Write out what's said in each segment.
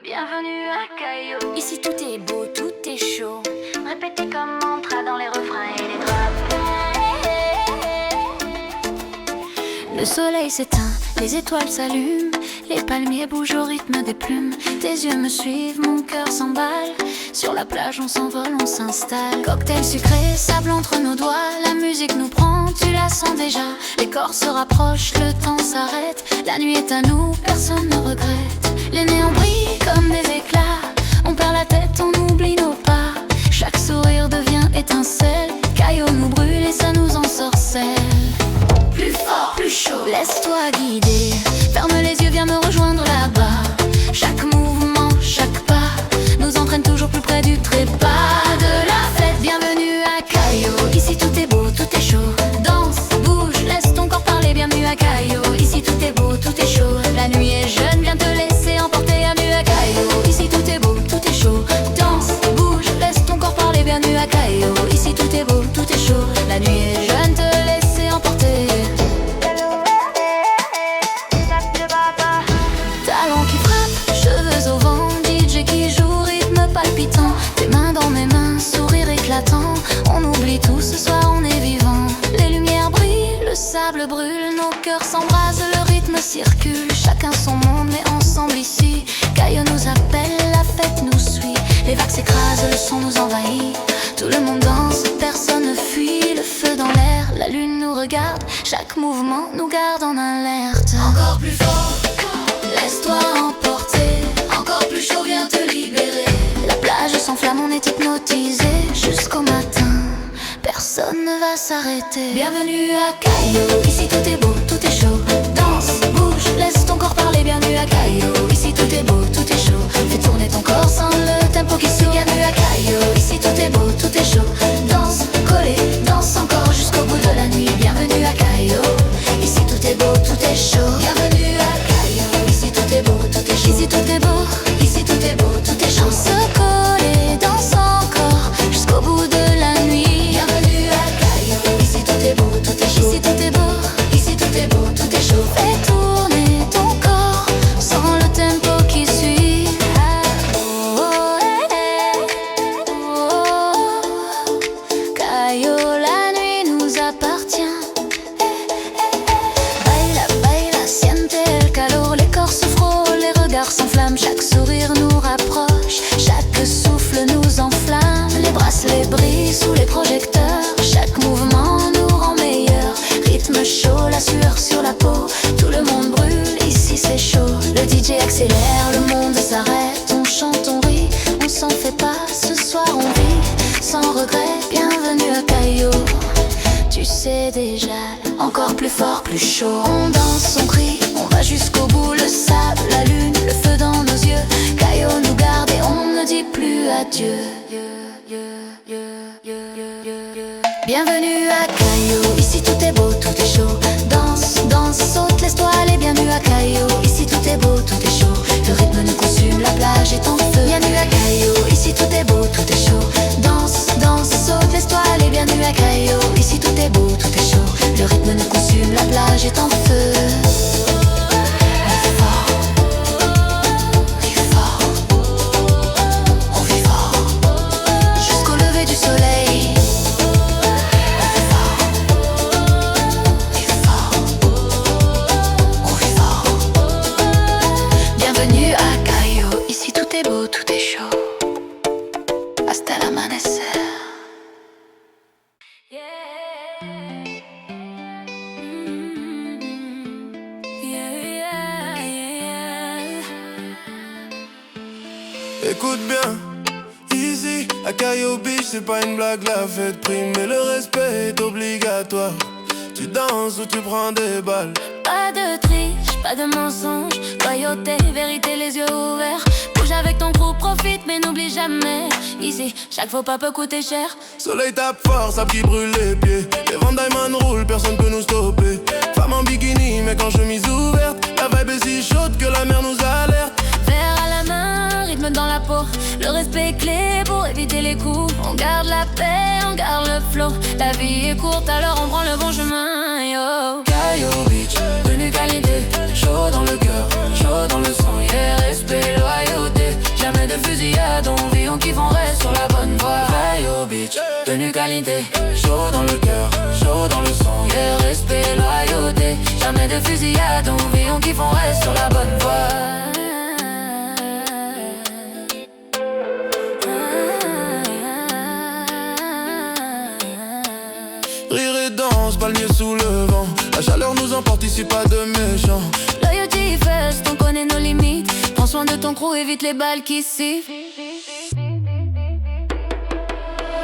Bienvenue à Caillou. Ici tout est beau, tout est chaud. Répétez comme mantra dans les refrains et les draps. Le soleil s'éteint, les étoiles s'allument. Les palmiers bougent au rythme des plumes. Tes yeux me suivent, mon cœur s'emballe. Sur la plage on s'envole, on s'installe. Cocktail sucré, sable entre nos doigts. La musique nous prend, tu la sens déjà. Les corps se rapprochent, le temps s'arrête. La nuit est à nous, personne ne regrette. Les néons brillent comme des éclats. On perd la tête, on oublie nos pas. Chaque sourire devient étincelle. Caillou nous brûle et ça nous ensorcelle. Plus fort, plus chaud, laisse-toi guider. Ferme les yeux, viens me rejoindre là-bas. Chaque mouvement, chaque pas nous entraîne toujours plus près du trépas de la fête. Bienvenue à Caillou. Ici tout est beau, tout est chaud. Danse, bouge, laisse ton corps parler. Bienvenue à Caillou. Ici tout est beau, tout est chaud. La nuit est jeune, viens te laisser emporter. Bienvenue à Caillou. Ici tout est beau, tout est chaud. Danse, bouge, laisse ton corps parler. Bienvenue à Caillou. Ici tout est beau, tout est chaud. La nuit est jeune, te laisser emporter. Talons qui frappent, cheveux au vent, DJ qui joue, rythme palpitant. Tes mains dans mes mains, sourire éclatant. On oublie tout, ce soir on est vivant. Les lumières brillent, le sable brûle. Nos cœurs s'embrasent, le rythme circule. Chacun son monde, mais ensemble ici. Caillou nous appelle, la fête nous suit. Les vagues s'écrasent, le son nous envahit. Tout le monde danse, personne ne fuit. Le feu dans l'air, la lune nous regarde. Chaque mouvement nous garde en alerte. Encore plus fort, laisse-toi emporter. Encore plus chaud, viens te libérer. La plage s'enflamme, on est hypnotisé. Jusqu'au matin, personne ne va s'arrêter. Bienvenue à Caillou. Ici tout est beau, tout est chaud. Danse, bouge, laisse ton corps parler. Bienvenue à Caillou. Ici tout est beau, tout est chaud. Fais tourner ton corps sans le tempo qui suit. Bienvenue à Caillou. Ici tout est beau, tout est chaud. Danse, collé, danse encore jusqu'au bout de la nuit. Bienvenue à Caillou. Ici tout est beau, tout est chaud. Bienvenue à Caillou. Ici tout est beau, tout est chaud. Ici tout est beau, ici tout est beau, tout est chaud. Se coller, danse encore jusqu'au bout de la nuit. Bienvenue à Caillou. Ici tout est beau, tout est chaud. Ici tout est beau, ici tout est beau, tout est chaud. Fais tourner ton corps sans le tempo qui suit. Oh, oh, eh, oh. Caillou, la nuit nous appartient. Baila, baila, siente el calor. Les corps se frôlent, les regards s'enflamment. Chaque sourire nous rapproche, chaque souffle nous enflamme. Les bracelets brillent sous les projecteurs. Chaque mouvement nous rend meilleurs. Rythme chaud, la sueur sur la peau. Tout le monde brûle, ici c'est chaud. Le DJ accélère, le monde s'arrête. On chante, on rit, on s'en fait pas. Ce soir on vit sans regret. Bienvenue à Caillou. Tu sais déjà, encore plus fort, plus chaud. On danse, on crie, on va jusqu'au bout. Le sable, la lune, le feu dans nos yeux. Caillou nous garde et on ne dit plus adieu. Bienvenue à Caillou. Ici tout est beau, tout est chaud. Danse, danse, saute, laisse-toi aller. Bienvenue à Caillou. Ici tout est beau, tout est chaud. Le rythme nous consume, la plage est en feu. Bienvenue à Caillou. Ici tout est beau, tout est chaud. Danse, danse, saute, laisse-toi aller. Bienvenue à Caillou. Ici tout est beau, tout est chaud. Le rythme nous consume, la plage est en feu. On vit fort, on vit fort. Jusqu'au lever du soleil. On vit fort. Bienvenue à Caillou. Ici tout est beau, tout est chaud. Hasta el amanecer. Écoute bien, ici à Caillou Beach, c'est pas une blague, la fête prime, mais le respect est obligatoire. Tu danses ou tu prends des balles. Pas de triche, pas de mensonge. Loyauté, vérité, les yeux ouverts. Bouge avec ton crew, profite, mais n'oublie jamais. Ici, chaque faux pas peut coûter cher. Soleil tape fort, sable qui brûle les pieds. Les Van Diamond roulent, personne peut nous stopper. Femme en bikini, mais quand chemise ouverte. La vibe est si chaude que la mer nous alerte. Verre à la main, rythme dans la peau. Le respect est clé pour éviter les coups. On garde la paix, on garde le flow. La vie est courte, alors on prend le bon chemin, yo. Caillou Beach, de l'égalité. Chaud dans le cœur, chaud dans le sang. Yeah, respect, loyauté. tenue qualité. Chaud dans le cœur, chaud dans le son, yeah, respect, loyauté. Jamais de fusillade, on vit, on kiffe, on reste sur la bonne voie. Rire et danse, palmier sous le vent. La chaleur nous emporte ici, pas de méchants. Loyauté fest, on connaît nos limites. Prends soin de ton crew, évite les balles qui sifflent.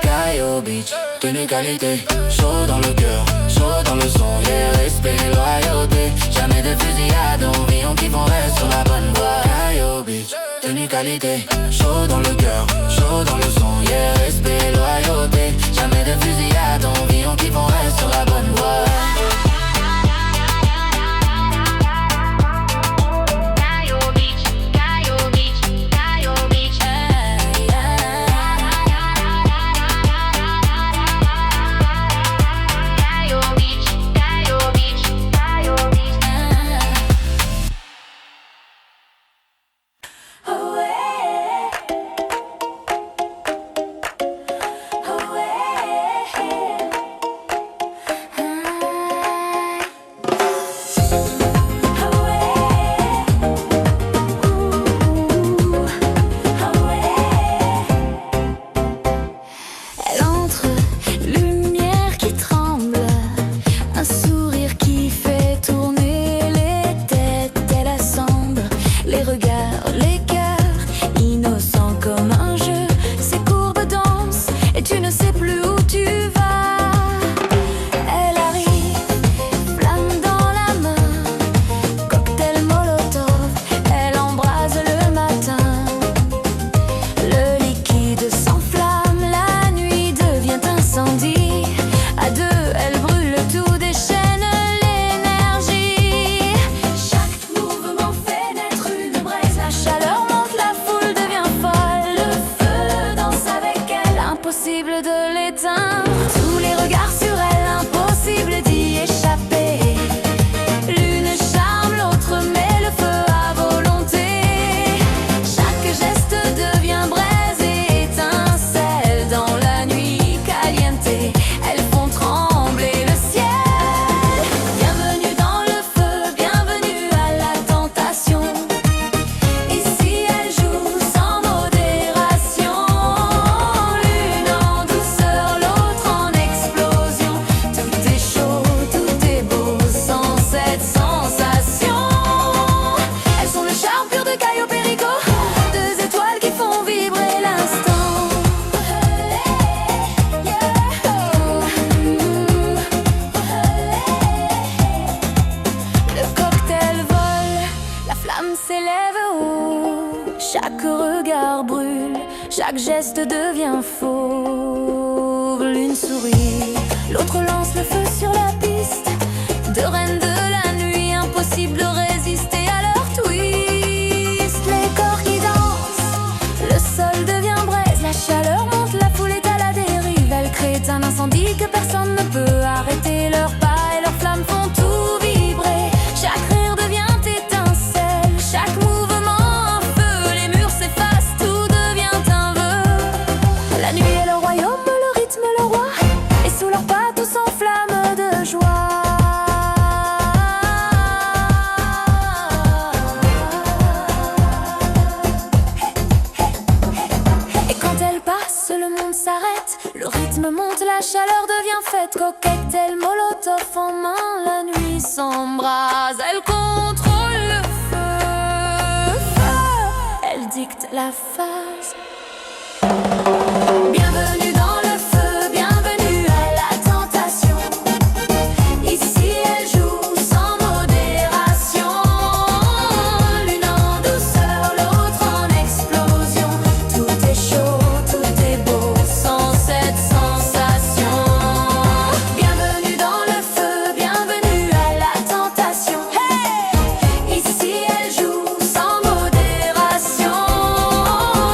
Caillou Beach, tenue qualité. Chaud dans le cœur, chaud dans le son, yeah, respect, loyauté. Jamais de fusillade, on vit, on kiffe, on reste sur la bonne voie. Caillou Beach, tenue qualité. Chaud dans le cœur, chaud dans le son, yeah, respect, loyauté. Jamais de fusillade, on vit, on kiffe, on reste sur la bonne voie. Chaque regard brûle, chaque geste devient fauve. L'une sourit, l'autre lance le feu sur la piste. Deux reines de la nuit, impossible de résister à leur twist. Les corps qui dansent, le sol devient braise. La chaleur monte, la foule est à la dérive. Elle crée un incendie que personne ne peut arrêter. Leurs pas et leurs flammes font tout vibrer. Chaque rire devient étincelle, chaque mouvement un feu. Les murs s'effacent, tout devient un vœu. La nuit est le royaume, le rythme le roi. Et sous leurs pas tout s'enflamme de joie. Et quand elle passe, le monde s'arrête. Le rythme monte, la chaleur devient fête. Cocktail, molotov en main, la nuit s'embrase. Elle contrôle le feu, elle dicte la phase. Bienvenue dans le feu, bienvenue à la tentation. Ici elle joue sans modération. L'une en douceur, l'autre en explosion. Tout est chaud, tout est beau, sans cette sensation. Bienvenue dans le feu, bienvenue à la tentation. Hey! Ici elle joue sans modération.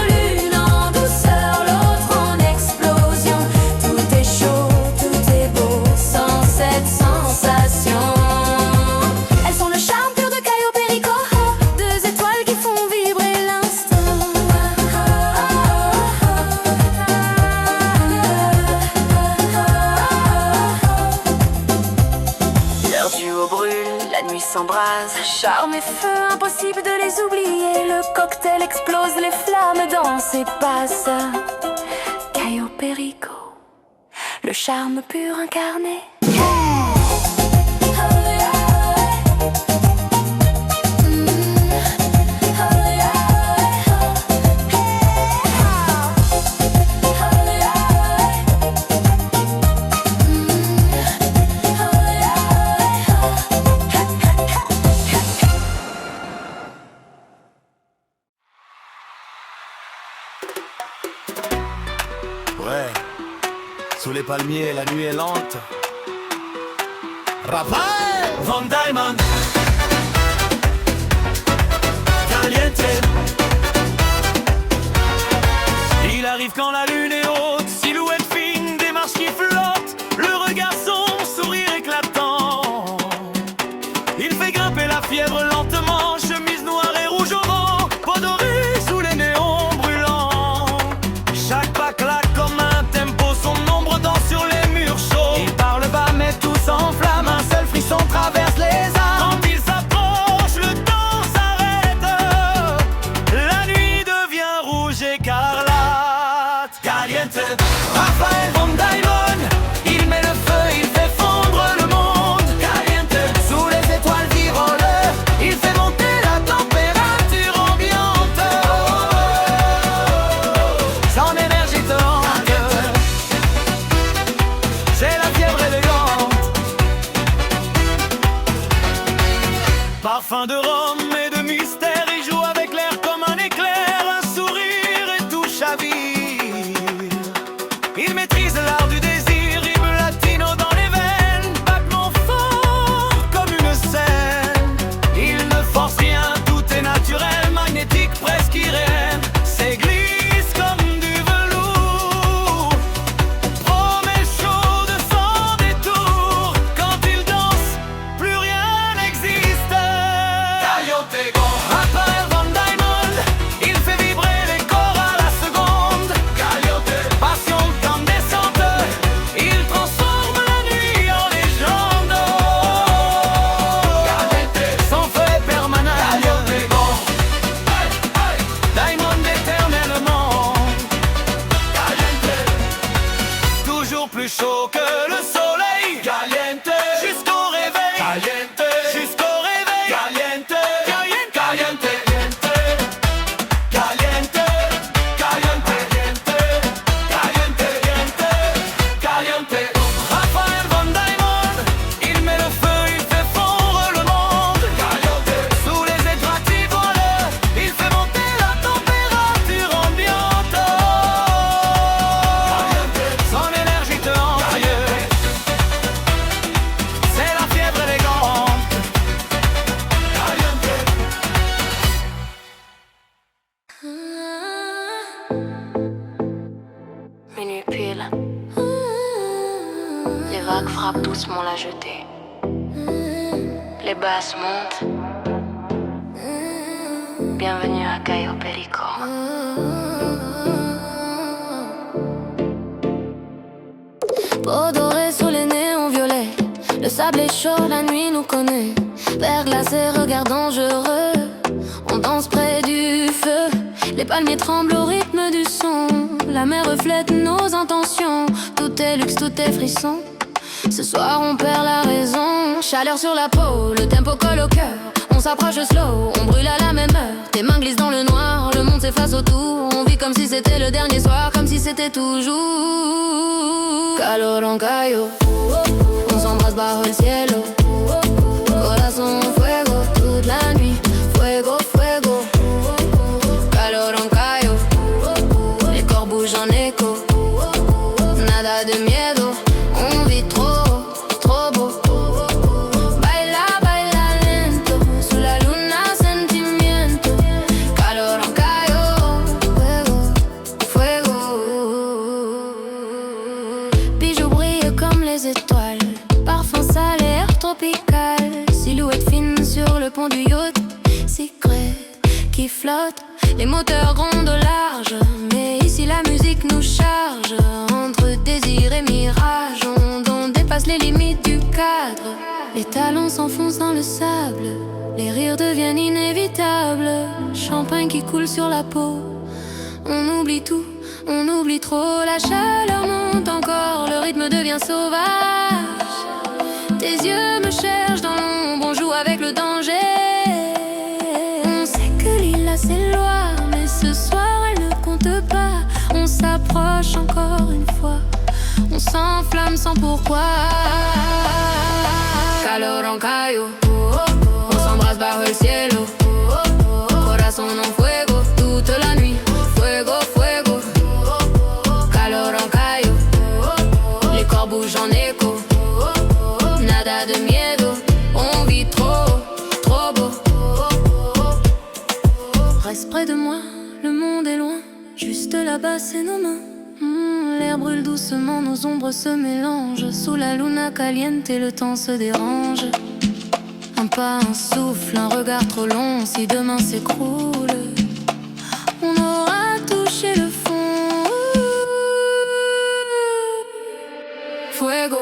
L'une s'embrase. Charme et feu, impossible de les oublier. Le cocktail explose, les flammes dansent et passent. Cayo Perico, le charme pur incarné. Ouais, sous les palmiers, la nuit est lente. Raphaël Van Diamond, Caliente. Il arrive quand la lune est haute, silhouette fine, démarche qui flotte, le regard sombre, sourire éclatant. Il fait grimper la fièvre lentement, chemise noire et rouge au vent, peau dorée sous les néons brûlants. Chaque pas claque comme un tempo, son ombre danse sur les murs chauds. Il parle bas mais tout s'enflamme, un seul frisson traverse les âmes. Quand il s'approche, le temps s'arrête, la nuit devient rouge écarlate. Caliente, Raphaël Van Diamond, il met le feu, il fait fondre le monde. Caliente, sous les étoiles qui volent, il fait monter la température ambiante. Son énergie te hante, c'est la fièvre élégante. Parfum de rhum et de mystère, il joue avec l'air comme un éclair, un sourire et tout chavire. Il maîtrise l'art du désir, rythme latino dans les veines, battement fort comme une scène. Il ne force rien, tout est naturel, magnétique, presque irréel. C'est glisse comme du velours, promet chaud de sans détour. Quand il danse, plus rien n'existe. Raphaël Van Diamond, il fait vibrer les corps à la seconde. Passion incandescente, il transforme la nuit en légende. Son feu est permanent, Diamond éternellement. Toujours plus chaud que le soleil. Caliente, jusqu'au réveil. Caliente, jusqu'au réveil. Caliente, caliente, caliente, caliente, caliente, caliente. Raphaël Van Diamond, il met le feu, il fait fondre le monde. Sous les étoiles qui volent, il fait monter la température ambiante. Son énergie te hante, c'est la fièvre élégante. Minuit pile, les vagues frappent doucement la jetée. Les basses montent. Bienvenue à Cayo Perico. Peau dorée sous les néons violets, le sable est chaud, la nuit nous connaît. Verre glacé, regard dangereux, on danse près du feu. Les palmiers tremblent au rythme du son, la mer reflète nos intentions. Tout est luxe, tout est frisson, ce soir on perd la raison. Chaleur sur la peau, le tempo colle au cœur. On s'approche slow, on brûle à la même heure. Tes mains glissent dans le noir, le monde s'efface autour. On vit comme si c'était le dernier soir, comme si c'était toujours. Calor en Cayo, on s'embrasse bajo el cielo. Corazón fuego, toute la nuit. Fuego, fuego. Calor en Cayo, les corps bougent en écho. Nada de miedo, on vit trop, trop beau. Baila, baila lento, sous la luna sentimiento. Calor en Cayo, fuego, fuego. Bijoux brillent comme les étoiles, parfum salé, air tropical. Silhouette fine sur le pont du yacht, secret qui flotte. Les moteurs grondent au large, mais ici la musique nous charge. Entre désir et mirage, on dépasse les limites du cadre. Les talons s'enfoncent dans le sable, les rires deviennent inévitables. Champagne qui coule sur la peau, on oublie tout, on oublie trop. La chaleur monte encore, le rythme devient sauvage. Tes yeux me cherchent dans l'ombre, on joue avec le danger. On sait que l'île a ses lois, mais ce soir elle ne compte pas. On s'approche encore une fois, on s'enflamme sans pourquoi. Calor en caillou, on s'embrasse bajo el cielo. Corazón en fuego, toute la nuit. Fuego, fuego. Calor en caillou, les corps bougent en écho. Nada de miedo, on vit trop, trop beau. Reste près de moi, le monde est loin. Juste là-bas, c'est nos mains. L'air brûle doucement, nos ombres se mélangent. Sous la luna caliente, le temps se dérange. Un pas, un souffle, un regard trop long. Si demain s'écroule, on aura touché le fond. Fuego.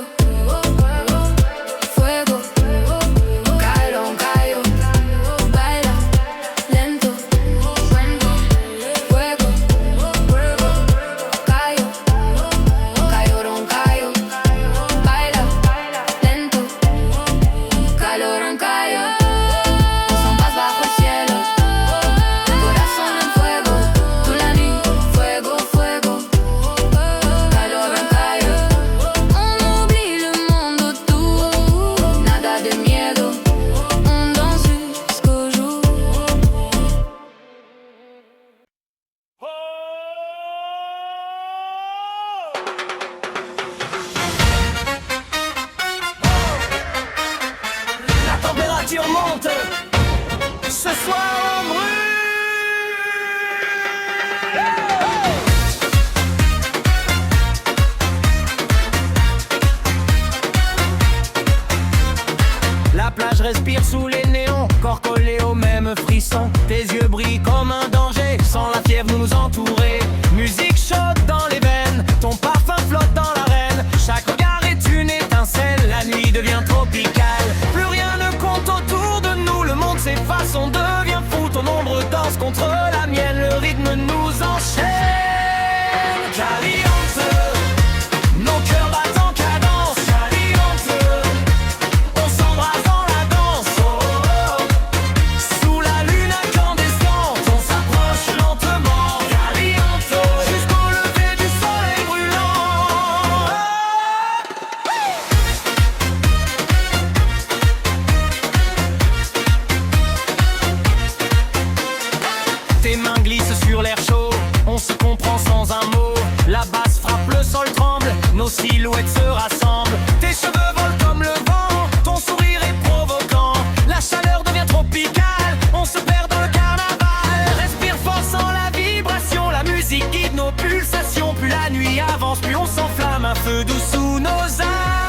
Monte, ce soir on brûle. La plage respire sous les néons, corps collé au même frisson. Tes yeux brillent comme un danger, sans la fièvre nous entourer. Musique chaude dans les veines, ton parfum flotte dans l'arène. Chaque regard est une étincelle, la nuit devient tropicale. Plus rien ne compte autour de nous, le monde s'efface, on devient fou. Ton ombre danse contre la mienne, le rythme nous enchaîne. Caliente, nos cœurs battent en cadence. Caliente, on s'embrasse dans la danse. Oh, oh. Sous la lune incandescente, on s'approche lentement. Caliente, jusqu'au lever du soleil brûlant. Tes mains glissent sur l'air chaud, on se comprend sans un mot. La basse frappe, le sol tremble, nos silhouettes se rassemblent. Tes cheveux volent comme le vent, ton sourire est provoquant. La chaleur devient tropicale, on se perd dans le carnaval. Respire fort sans la vibration, la musique guide nos pulsations. Plus la nuit avance, plus on s'enflamme, un feu doux sous nos âmes.